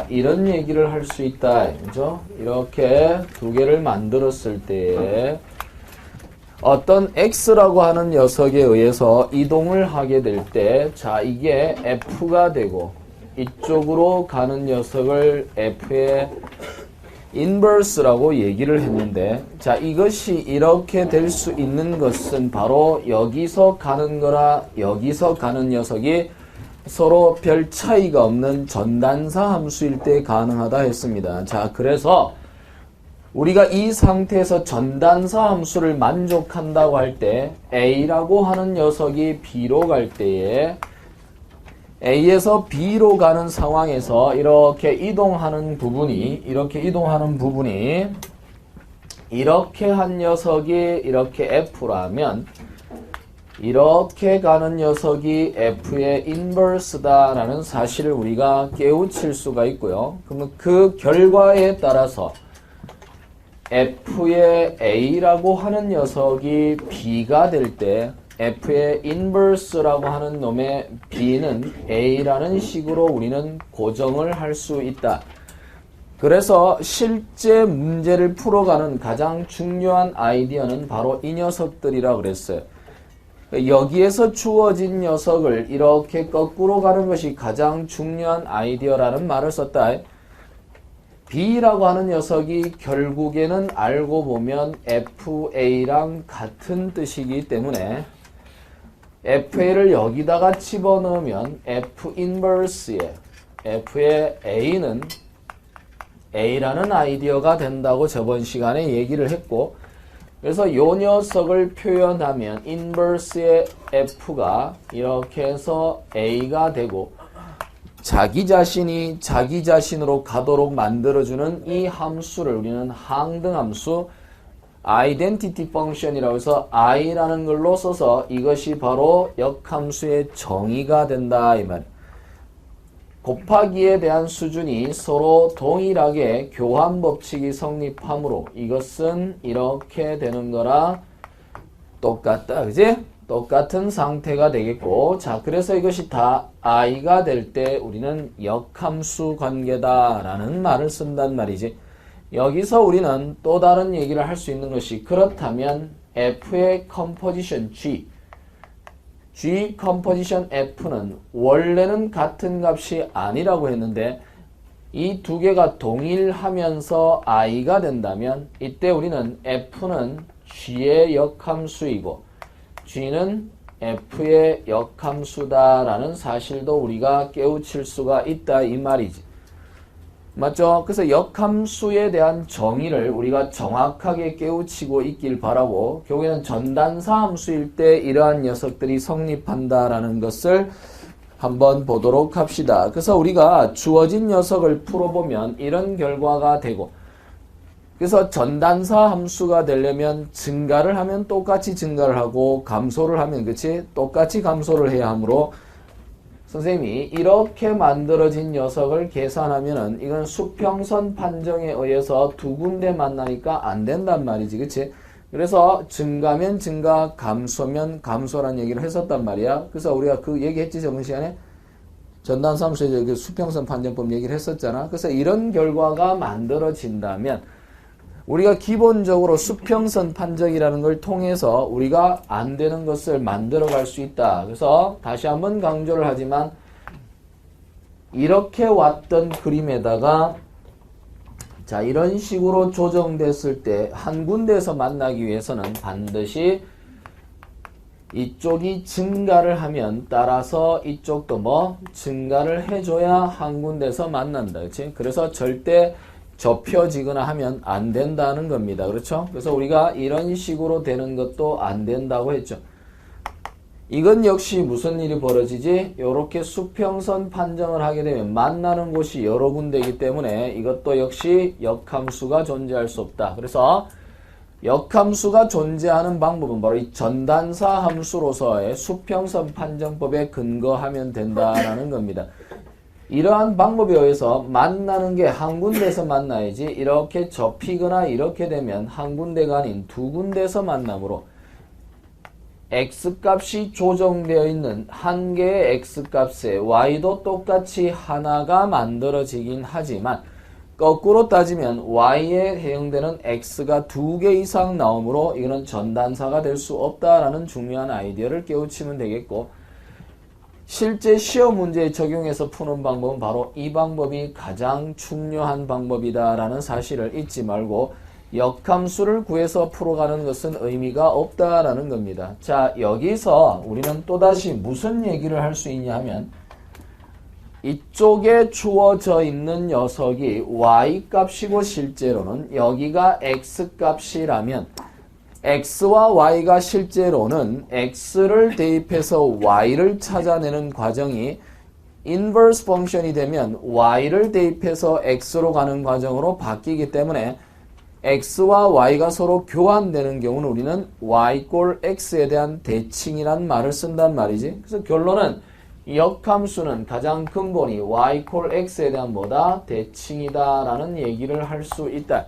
이런 얘기를 할 수 있다. 그죠? 이렇게 두 개를 만들었을 때에 어떤 X라고 하는 녀석에 의해서 이동을 하게 될 때, 자, 이게 F가 되고, 이쪽으로 가는 녀석을 F의 인버스라고 얘기를 했는데, 자, 이것이 이렇게 될 수 있는 것은 바로 여기서 가는 거라 여기서 가는 녀석이 서로 별 차이가 없는 전단사 함수일 때 가능하다 했습니다. 자, 그래서 우리가 이 상태에서 전단사 함수를 만족한다고 할 때 A라고 하는 녀석이 B로 갈 때에 A에서 B로 가는 상황에서 이렇게 이동하는 부분이 이렇게 한 녀석이 이렇게 F라면 이렇게 가는 녀석이 F의 인버스다라는 사실을 우리가 깨우칠 수가 있고요. 그러면 그 결과에 따라서 F의 A라고 하는 녀석이 B가 될 때 F의 인버스라고 하는 놈의 B는 A라는 식으로 우리는 고정을 할 수 있다. 그래서 실제 문제를 풀어가는 가장 중요한 아이디어는 바로 이 녀석들이라고 그랬어요. 여기에서 주어진 녀석을 이렇게 거꾸로 가는 것이 가장 중요한 아이디어라는 말을 썼다. B라고 하는 녀석이 결국에는 알고 보면 FA랑 같은 뜻이기 때문에 FA를 여기다가 집어넣으면 F 인버스에 F의 A는 A라는 아이디어가 된다고 저번 시간에 얘기를 했고, 그래서 요 녀석을 표현하면 인버스의 F가 이렇게 해서 A가 되고 자기 자신이 자기 자신으로 가도록 만들어주는 이 함수를 우리는 항등함수 identity function이라고 해서 i라는 걸로 써서 이것이 바로 역함수의 정의가 된다 이 말. 곱하기에 대한 수준이 서로 동일하게 교환 법칙이 성립하므로 이것은 이렇게 되는 거라 똑같다. 그지? 똑같은 상태가 되겠고, 자, 그래서 이것이 다 i가 될 때 우리는 역함수 관계다라는 말을 쓴단 말이지. 여기서 우리는 또 다른 얘기를 할 수 있는 것이, 그렇다면 F의 컴포지션 G 컴포지션 F는 원래는 같은 값이 아니라고 했는데 이 두 개가 동일하면서 i가 된다면 이때 우리는 F는 G의 역함수이고 G는 F의 역함수다라는 사실도 우리가 깨우칠 수가 있다 이 말이지. 맞죠? 그래서 역함수에 대한 정의를 우리가 정확하게 깨우치고 있길 바라고, 결국에는 전단사 함수일 때 이러한 녀석들이 성립한다라는 것을 한번 보도록 합시다. 그래서 우리가 주어진 녀석을 풀어보면 이런 결과가 되고, 그래서 전단사 함수가 되려면 증가를 하면 똑같이 증가를 하고 감소를 하면 그치? 똑같이 감소를 해야 하므로 선생님이 이렇게 만들어진 녀석을 계산하면은 이건 수평선 판정에 의해서 두 군데 만나니까 안 된단 말이지. 그치? 그래서 증가면 증가, 감소면 감소란 얘기를 했었단 말이야. 그래서 우리가 그 얘기했지 저번 시간에 전단사함수의 그 수평선 판정법 얘기를 했었잖아. 그래서 이런 결과가 만들어진다면 우리가 기본적으로 수평선 판정이라는 걸 통해서 우리가 안 되는 것을 만들어 갈 수 있다. 그래서 다시 한번 강조를 하지만 이렇게 왔던 그림에다가 자 이런 식으로 조정됐을 때 한 군데에서 만나기 위해서는 반드시 이쪽이 증가를 하면 따라서 이쪽도 뭐 증가를 해줘야 한 군데서 만난다. 그렇지? 그래서 절대 좁혀지거나 하면 안 된다는 겁니다. 그렇죠? 그래서 우리가 이런 식으로 되는 것도 안 된다고 했죠. 이건 역시 무슨 일이 벌어지지? 이렇게 수평선 판정을 하게 되면 만나는 곳이 여러 군데이기 때문에 이것도 역시 역함수가 존재할 수 없다. 그래서 역함수가 존재하는 방법은 바로 이 전단사 함수로서의 수평선 판정법에 근거하면 된다라는 겁니다. 이러한 방법에 의해서 만나는 게 한 군데에서 만나야지 이렇게 접히거나 이렇게 되면 한 군데가 아닌 두 군데에서 만나므로 x값이 조정되어 있는 한 개의 x값에 y도 똑같이 하나가 만들어지긴 하지만 거꾸로 따지면 y에 해당되는 x가 2개 이상 나오므로 이거는 전단사가 될 수 없다라는 중요한 아이디어를 깨우치면 되겠고, 실제 시험 문제에 적용해서 푸는 방법은 바로 이 방법이 가장 중요한 방법이다라는 사실을 잊지 말고 역함수를 구해서 풀어가는 것은 의미가 없다라는 겁니다. 자, 여기서 우리는 또다시 무슨 얘기를 할 수 있냐 하면, 이쪽에 주어져 있는 녀석이 y값이고 실제로는 여기가 x값이라면 x와 y가 실제로는 x를 대입해서 y를 찾아내는 과정이 인버스 펑션이 되면 y를 대입해서 x로 가는 과정으로 바뀌기 때문에 x와 y가 서로 교환되는 경우는 우리는 y 꼴 x에 대한 대칭이란 말을 쓴단 말이지. 그래서 결론은 역함수는 가장 근본이 y 꼴 x에 대한 뭐다? 대칭이다 라는 얘기를 할 수 있다.